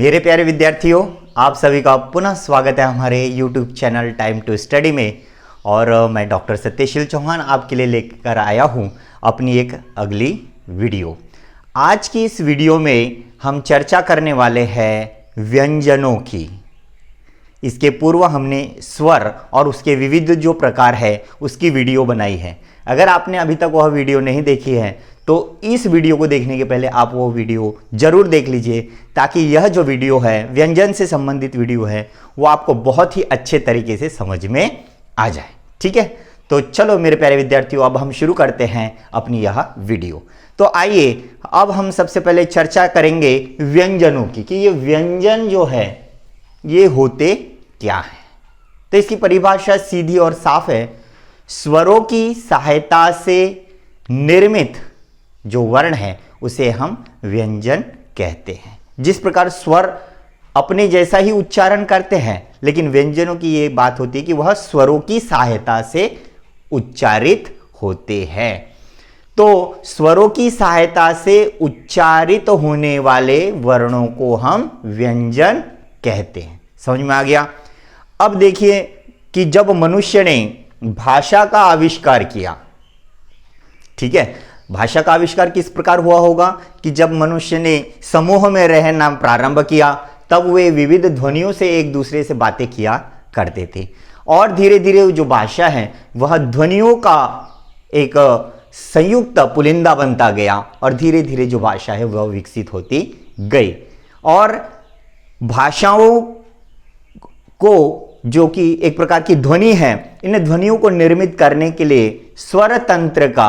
मेरे प्यारे विद्यार्थियों, आप सभी का पुनः स्वागत है हमारे YouTube channel time to study में। और मैं डॉक्टर सत्यशील चौहान आपके लिए लेकर आया हूं अपनी एक अगली वीडियो। आज की इस वीडियो में हम चर्चा करने वाले हैं व्यंजनों की। इसके पूर्व हमने स्वर और उसके विविध जो प्रकार है उसकी वीडियो बनाई है। अगर आपने अभी तक वह वीडियो नहीं देखी है तो इस वीडियो को देखने के पहले आप वो वीडियो जरूर देख लीजिए, ताकि यह जो वीडियो है व्यंजन से संबंधित वीडियो है वो आपको बहुत ही अच्छे तरीके से समझ में आ जाए। ठीक है, तो चलो मेरे प्यारे विद्यार्थियों, अब हम शुरू करते हैं अपनी यह वीडियो। तो आइए अब हम सबसे पहले चर्चा करेंगे व्यंजनों की कि ये व्यंजन जो है ये होते क्या है। तो इसकी परिभाषा सीधी और साफ है। स्वरों की सहायता से निर्मित जो वर्ण है उसे हम व्यंजन कहते हैं। जिस प्रकार स्वर अपने जैसा ही उच्चारण करते हैं, लेकिन व्यंजनों की यह बात होती है कि वह स्वरों की सहायता से उच्चारित होते हैं। तो स्वरों की सहायता से उच्चारित होने वाले वर्णों को हम व्यंजन कहते हैं। समझ में आ गया? अब देखिए कि जब मनुष्य ने भाषा का आविष्कार किया, ठीक है, भाषा का आविष्कार किस प्रकार हुआ होगा कि जब मनुष्य ने समूह में रहना प्रारंभ किया, तब वे विविध ध्वनियों से एक दूसरे से बातें किया करते थे। और धीरे धीरे जो भाषा है वह ध्वनियों का एक संयुक्त पुलिंदा बनता गया और धीरे धीरे जो भाषा है वह विकसित होती गई। और भाषाओं को जो कि एक प्रकार की ध्वनि है, इन ध्वनियों को निर्मित करने के लिए स्वर तंत्र का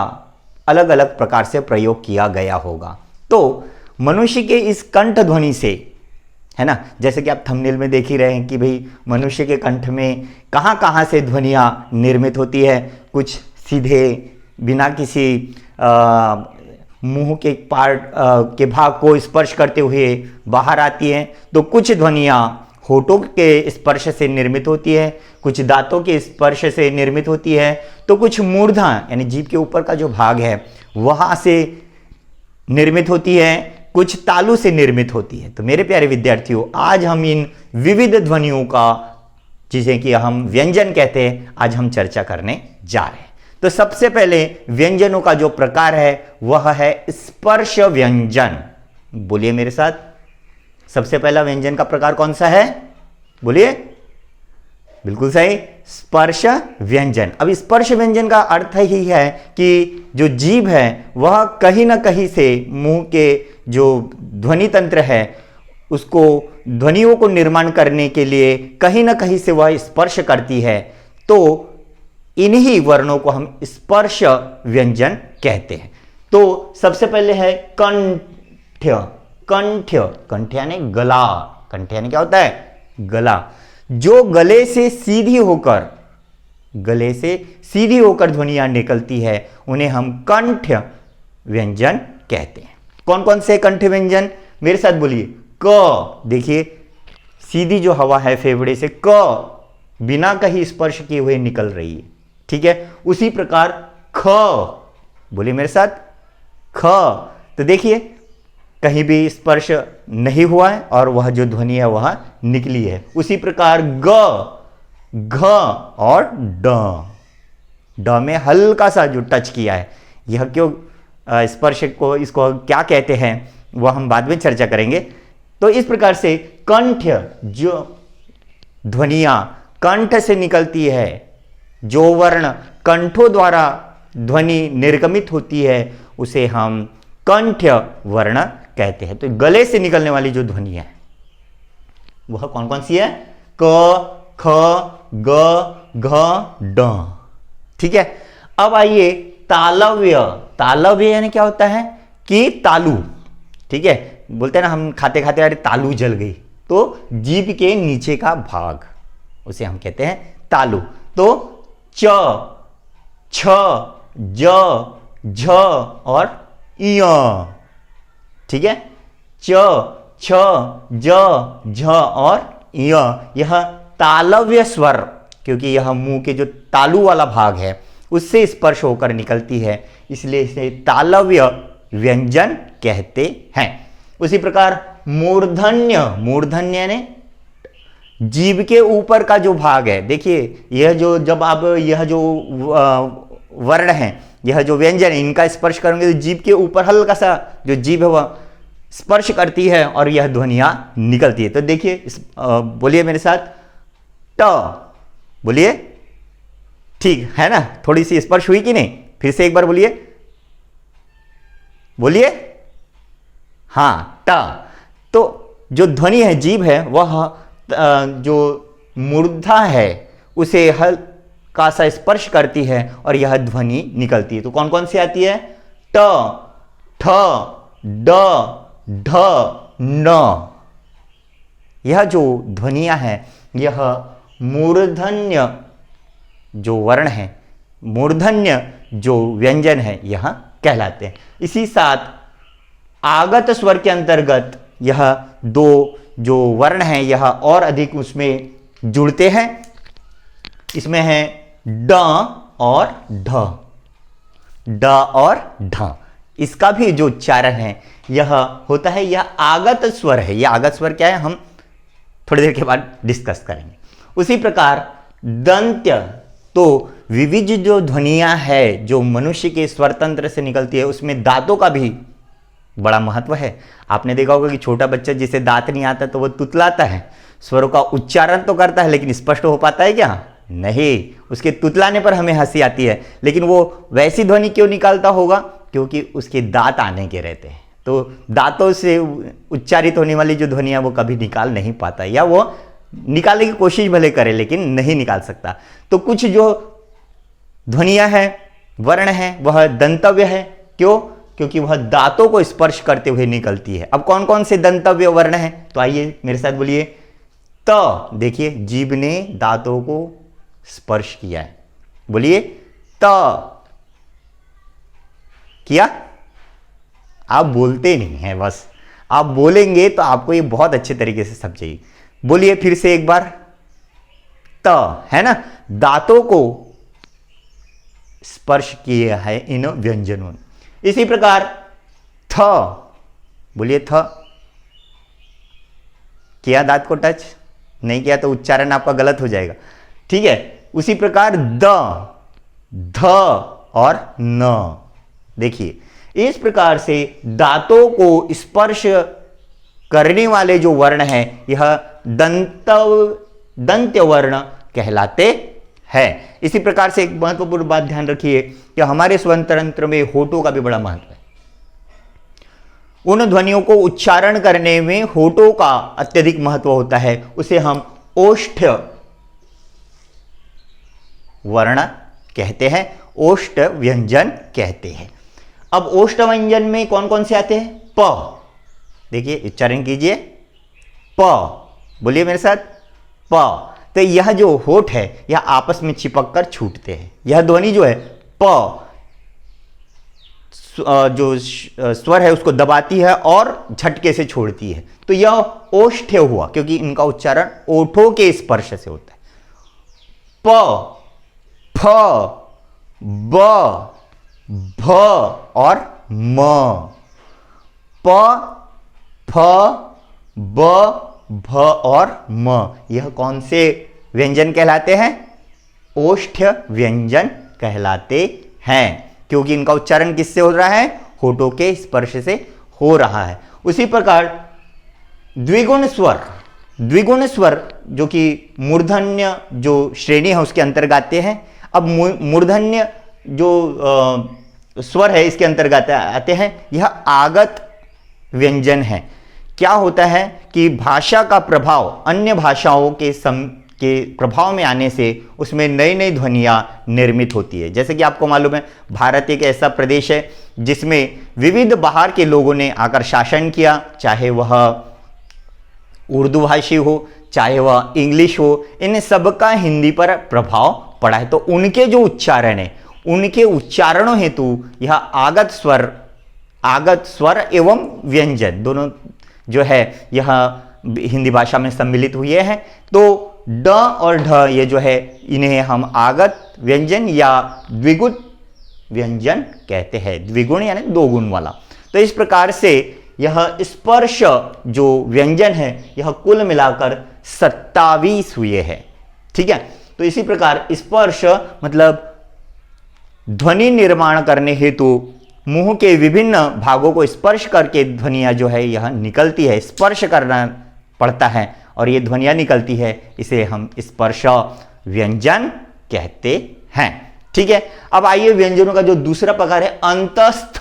अलग अलग प्रकार से प्रयोग किया गया होगा। तो मनुष्य के इस कंठ ध्वनि से, है ना, जैसे कि आप थंबनेल में देख ही रहे हैं कि भाई मनुष्य के कंठ में कहां कहां से ध्वनियां निर्मित होती है। कुछ सीधे बिना किसी मुंह के पार्ट के भाग को स्पर्श करते हुए बाहर आती हैं, तो कुछ ध्वनियां होठों के स्पर्श से निर्मित होती है, कुछ दांतों के स्पर्श से निर्मित होती है, तो कुछ मूर्धा यानी जीभ के ऊपर का जो भाग है वहां से निर्मित होती है, कुछ तालु से निर्मित होती है। तो मेरे प्यारे विद्यार्थियों, आज हम इन विविध ध्वनियों का, जिसे कि हम व्यंजन कहते हैं, आज हम चर्चा करने जा रहे हैं। तो सबसे पहले व्यंजनों का जो प्रकार है वह है स्पर्श व्यंजन। बोलिए मेरे साथ, सबसे पहला व्यंजन का प्रकार कौन सा है? बोलिए। बिल्कुल सही, स्पर्श व्यंजन। अब स्पर्श व्यंजन का अर्थ ही है कि जो जीभ है वह कहीं ना कहीं से मुंह के जो ध्वनि तंत्र है उसको, ध्वनियों को निर्माण करने के लिए कहीं ना कहीं से वह स्पर्श करती है। तो इन्हीं वर्णों को हम स्पर्श व्यंजन कहते हैं। तो सबसे पहले है कंठ। कंठ, कंठ यानी गला। कंठ यानी क्या होता है? गला। जो गले से सीधी होकर ध्वनियां निकलती है उन्हें हम कंठ व्यंजन कहते हैं। कौन कौन से कंठ व्यंजन? मेरे साथ बोलिए। क, देखिए सीधी जो हवा है फेफड़े से क बिना कहीं स्पर्श किए हुए निकल रही है, ठीक है। उसी प्रकार ख, बोलिए मेरे साथ, ख। तो देखिए कहीं भी स्पर्श नहीं हुआ है और वह जो ध्वनि है वह निकली है। उसी प्रकार ग, घ और ड। ड में हल्का सा जो टच किया है, यह क्यों स्पर्श को, इसको क्या कहते हैं वह हम बाद में चर्चा करेंगे। तो इस प्रकार से कंठ, जो ध्वनियां कंठ से निकलती है, जो वर्ण कंठों द्वारा ध्वनि निर्गमित होती है उसे हम कंठ वर्ण कहते हैं। तो गले से निकलने वाली जो ध्वनि है वह कौन कौन सी है? क, ख, ग, घ, ड। ठीक है। अब आइए तालव्य। तालव्य यानी क्या होता है कि तालू, ठीक है। बोलते हैं ना हम खाते खाते अरे तालू जल गई, तो जीभ के नीचे का भाग उसे हम कहते हैं तालू। तो च, छ, ज, झ और य, ठीक है। च, छ, ज, झ और य, यह तालव्य स्वर, क्योंकि यह मुंह के जो तालू वाला भाग है उससे स्पर्श होकर निकलती है, इसलिए इसे तालव्य व्यंजन कहते हैं। उसी प्रकार मूर्धन्य, मूर्धन्य ने जीभ के ऊपर का जो भाग है, देखिए यह जो, जब आप यह जो वर्ण है, यह जो व्यंजन है, इनका स्पर्श करेंगे तो जीभ के ऊपर हल्का सा जो जीभ है वह स्पर्श करती है और यह ध्वनियां निकलती है। तो देखिए बोलिए मेरे साथ, ट, बोलिए, ठीक है ना, थोड़ी सी स्पर्श हुई कि नहीं? फिर से एक बार बोलिए, बोलिए, हाँ, ट। तो जो ध्वनि है, जीभ है, वह जो मूर्धा है उसे हल्का सा स्पर्श करती है और यह ध्वनि निकलती है। तो कौन कौन सी आती है? ट, ठ, ड, ढ, न। यह जो ध्वनियां हैं, यह मूर्धन्य जो वर्ण है, मूर्धन्य जो व्यंजन है, यह कहलाते हैं। इसी साथ आगत स्वर के अंतर्गत यह दो जो वर्ण हैं, यह और अधिक उसमें जुड़ते हैं। इसमें है ड और ढ, ड और ढ। इसका भी जो उच्चारण है यह होता है, यह आगत स्वर है। यह आगत स्वर क्या है, हम थोड़ी देर के बाद डिस्कस करेंगे। उसी प्रकार दंत्य, तो विविध जो ध्वनियां है जो मनुष्य के स्वर तंत्र से निकलती है, उसमें दांतों का भी बड़ा महत्व है। आपने देखा होगा कि छोटा बच्चा जिसे दांत नहीं आता तो वह तुतलाता है, स्वरों का उच्चारण तो करता है लेकिन स्पष्ट हो पाता है क्या? नहीं। उसके तुतलाने पर हमें हंसी आती है, लेकिन वो वैसी ध्वनि क्यों निकालता होगा? क्योंकि उसके दांत आने के रहते हैं। तो दांतों से उच्चारित होने वाली जो ध्वनियां वो कभी निकाल नहीं पाता, या वो निकालने की कोशिश भले करे लेकिन नहीं निकाल सकता। तो कुछ जो ध्वनियां हैं, वर्ण है, वह दंतव्य है। क्यों? क्योंकि वह दांतों को स्पर्श करते हुए निकलती है। अब कौन कौन से दंतव्य वर्ण हैं? तो आइए मेरे साथ बोलिए। त, देखिए जीभ ने दांतों को स्पर्श किया है, बोलिए त। किया? आप बोलते नहीं हैं, बस आप बोलेंगे तो आपको ये बहुत अच्छे तरीके से समझेगी। बोलिए फिर से एक बार, त, है ना, दांतों को स्पर्श किया है इन व्यंजनों। इसी प्रकार थ, बोलिए थ। किया दांत को टच? नहीं किया तो उच्चारण आपका गलत हो जाएगा, ठीक है। उसी प्रकार द, ध और न। देखिए इस प्रकार से दांतों को स्पर्श करने वाले जो वर्ण हैं, यह दंत्य वर्ण कहलाते हैं। इसी प्रकार से एक महत्वपूर्ण बात ध्यान रखिए कि हमारे स्वर तंत्र में होठों का भी बड़ा महत्व है। उन ध्वनियों को उच्चारण करने में होठों का अत्यधिक महत्व होता है। उसे हम ओष्ठ वर्ण कहते हैं, ओष्ठ व्यंजन कहते हैं। अब ओष्ठ व्यंजन में कौन कौन से आते हैं? प, देखिए उच्चारण कीजिए, प, बोलिए मेरे साथ, प। तो यह जो होठ है यह आपस में चिपक कर छूटते हैं। यह ध्वनि जो है प, जो स्वर है उसको दबाती है और झटके से छोड़ती है। तो यह ओष्ठ हुआ, क्योंकि इनका उच्चारण ओठों के स्पर्श से होता है। प, फ, ब, भ और म। प, फ, ब, भ और म, यह कौन से व्यंजन कहलाते हैं? ओष्ठ व्यंजन कहलाते हैं, क्योंकि इनका उच्चारण किससे हो रहा है? होठों के स्पर्श से हो रहा है। उसी प्रकार द्विगुण स्वर, द्विगुण स्वर जो कि मूर्धन्य जो श्रेणी है उसके अंतर्गत आते हैं। अब मूर्धन्य जो स्वर है इसके अंतर्गत आते हैं। यह आगत व्यंजन है। क्या होता है कि भाषा का प्रभाव अन्य भाषाओं के प्रभाव में आने से उसमें नई नई ध्वनियाँ निर्मित होती है। जैसे कि आपको मालूम है भारत एक ऐसा प्रदेश है जिसमें विविध बाहर के लोगों ने आकर शासन किया, चाहे वह उर्दू भाषी हो, चाहे वह इंग्लिश हो, इन सब का हिंदी पर प्रभाव पड़ा है। तो उनके जो उच्चारण है, उनके उच्चारणों हेतु यह आगत स्वर एवं व्यंजन दोनों जो है यह हिंदी भाषा में सम्मिलित हुए हैं। तो ड और ढ ये जो है इन्हें हम आगत व्यंजन या द्विगुण व्यंजन कहते हैं। द्विगुण यानी दो गुण वाला। तो इस प्रकार से यह स्पर्श जो व्यंजन है यह कुल मिलाकर 27 हुए हैं। ठीक है, तो इसी प्रकार स्पर्श मतलब ध्वनि निर्माण करने हेतु मुंह के विभिन्न भागों को स्पर्श करके ध्वनियां जो है यह निकलती है, स्पर्श करना पड़ता है और ये ध्वनियां निकलती है, इसे हम स्पर्श व्यंजन कहते हैं। ठीक है, अब आइए व्यंजनों का जो दूसरा प्रकार है अंतस्थ,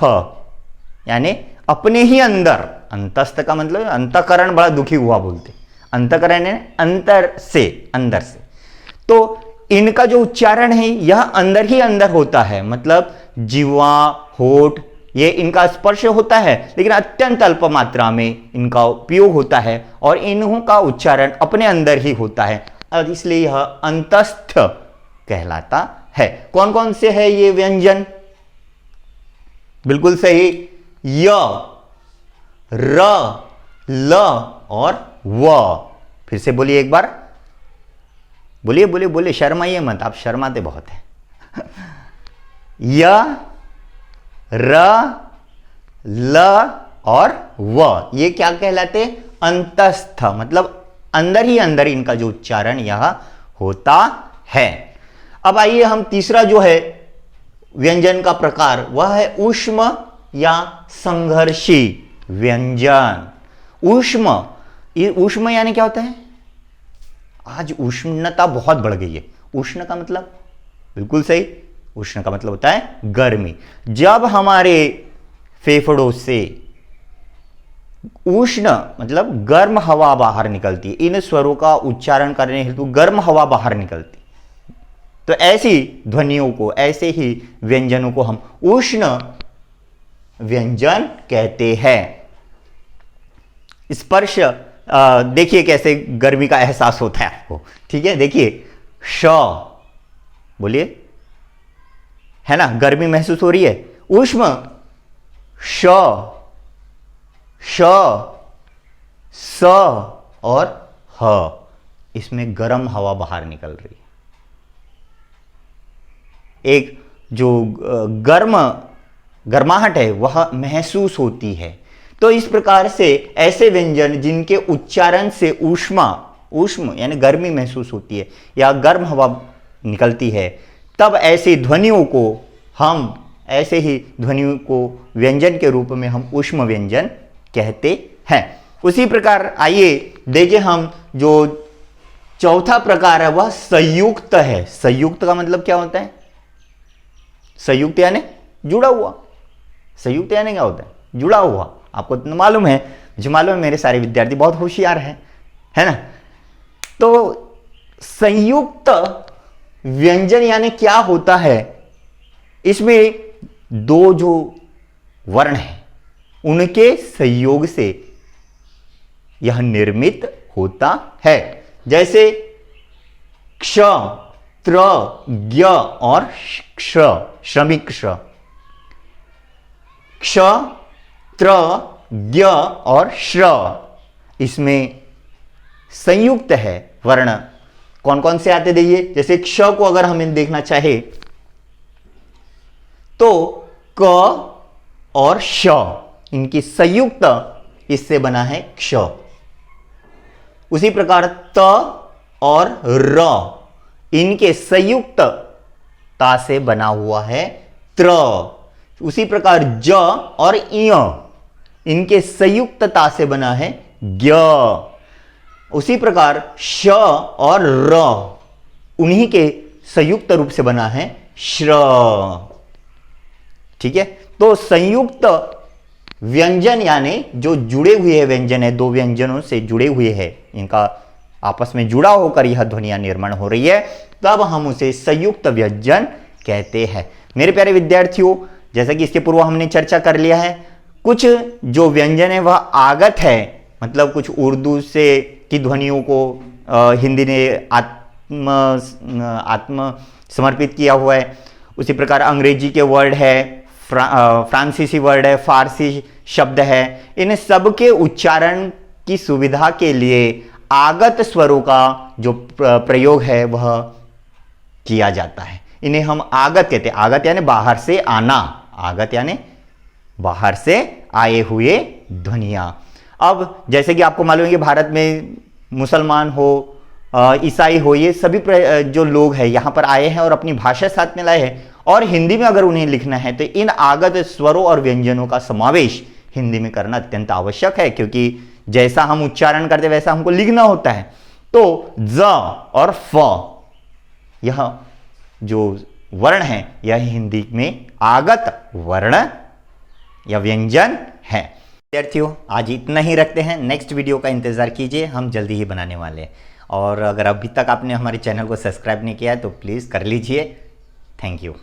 यानी अपने ही अंदर। अंतस्थ का मतलब अंतःकरण बड़ा दुखी हुआ बोलते, अंतःकरण है अंतर से, अंदर से। तो इनका जो उच्चारण है यह अंदर ही अंदर होता है, मतलब जीवा, होठ, ये इनका स्पर्श होता है लेकिन अत्यंत अल्प मात्रा में इनका उपयोग होता है और इन्हों का उच्चारण अपने अंदर ही होता है और इसलिए यह अंतस्थ कहलाता है। कौन कौन से है ये व्यंजन? बिल्कुल सही, य, र, ल और व। फिर से बोलिए एक बार, बोलिए बोलिए बोलिए, शर्माइए मत, आप शर्माते बहुत हैं। य, र, ल और व, ये क्या कहलाते? अंतस्थ, मतलब अंदर ही अंदर इनका जो उच्चारण यह होता है। अब आइए हम तीसरा जो है व्यंजन का प्रकार वह है ऊष्म या संघर्षी व्यंजन। ऊष्म, ये ऊष्म यानी क्या होता है? आज उष्णता बहुत बढ़ गई है। उष्ण का मतलब, बिल्कुल सही, उष्ण का मतलब होता है गर्मी। जब हमारे फेफड़ों से उष्ण मतलब गर्म हवा बाहर निकलती है, इन स्वरों का उच्चारण करने हेतु गर्म हवा बाहर निकलती, तो ऐसी ध्वनियों को, ऐसे ही व्यंजनों को हम उष्ण व्यंजन कहते हैं। स्पर्श देखिए कैसे गर्मी का एहसास होता है आपको। ठीक है, देखिए श, बोलिए, है ना, गर्मी महसूस हो रही है। ऊष्म श, श, स और ह, इसमें गर्म हवा बाहर निकल रही है। एक जो गर्माहट है वह महसूस होती है। तो इस प्रकार से ऐसे व्यंजन जिनके उच्चारण से ऊष्म यानी गर्मी महसूस होती है या गर्म हवा निकलती है, तब ऐसी ध्वनियों को हम, ऐसे ही ध्वनियों को व्यंजन के रूप में हम ऊष्म व्यंजन कहते हैं। उसी प्रकार आइए देखिए हम जो चौथा प्रकार है वह संयुक्त है। संयुक्त का मतलब क्या होता है? संयुक्त यानी जुड़ा हुआ। संयुक्त यानी क्या होता है? जुड़ा हुआ। आपको तो मालूम है, मुझे मालूम है, मेरे सारे विद्यार्थी बहुत होशियार हैं, है ना। तो संयुक्त व्यंजन यानी क्या होता है? इसमें दो जो वर्ण हैं उनके संयोग से यह निर्मित होता है। जैसे क्ष, त्र, ज्ञ और क्ष, श्रमिक क्ष। क्ष, त्र, ज्ञ और श्र, इसमें संयुक्त है वर्ण। कौन कौन से आते देखिए, जैसे क्ष को अगर हमें देखना चाहे तो क और श, इनकी संयुक्त इससे बना है क्ष। उसी प्रकार त और र, इनके संयुक्त ता से बना हुआ है त्र। उसी प्रकार ज और इय, इनके संयुक्तता से बना है ज्ञ। उसी प्रकार श और र, उन्हीं के संयुक्त रूप से बना है श्र। ठीक है, तो संयुक्त व्यंजन यानी जो जुड़े हुए व्यंजन है, दो व्यंजनों से जुड़े हुए हैं, इनका आपस में जुड़ा होकर यह ध्वनियां निर्माण हो रही है, तब हम उसे संयुक्त व्यंजन कहते हैं। मेरे प्यारे विद्यार्थियों, जैसा कि इसके पूर्व हमने चर्चा कर लिया है, कुछ जो व्यंजन है वह आगत है, मतलब कुछ उर्दू से की ध्वनियों को हिंदी ने आत्म समर्पित किया हुआ है। उसी प्रकार अंग्रेजी के वर्ड है, फ्रांसीसी वर्ड है, फारसी शब्द है। इन सब के उच्चारण की सुविधा के लिए आगत स्वरों का जो प्रयोग है वह किया जाता है। इन्हें हम आगत कहते हैं। आगत यानी बाहर से आना, आगत यानी बाहर से आए हुए ध्वनियाँ। अब जैसे कि आपको मालूम है कि भारत में मुसलमान हो, ईसाई हो, ये सभी जो लोग हैं यहाँ पर आए हैं और अपनी भाषा साथ में लाए हैं, और हिंदी में अगर उन्हें लिखना है तो इन आगत स्वरों और व्यंजनों का समावेश हिंदी में करना अत्यंत आवश्यक है, क्योंकि जैसा हम उच्चारण करते वैसा हमको लिखना होता है। तो ज और फ, यह जो वर्ण है यह हिंदी में आगत वर्ण या व्यंजन है। विद्यार्थियों, आज इतना ही रखते हैं, नेक्स्ट वीडियो का इंतजार कीजिए, हम जल्दी ही बनाने वाले हैं। और अगर अभी तक आपने हमारे चैनल को सब्सक्राइब नहीं किया है तो प्लीज़ कर लीजिए। Thank you.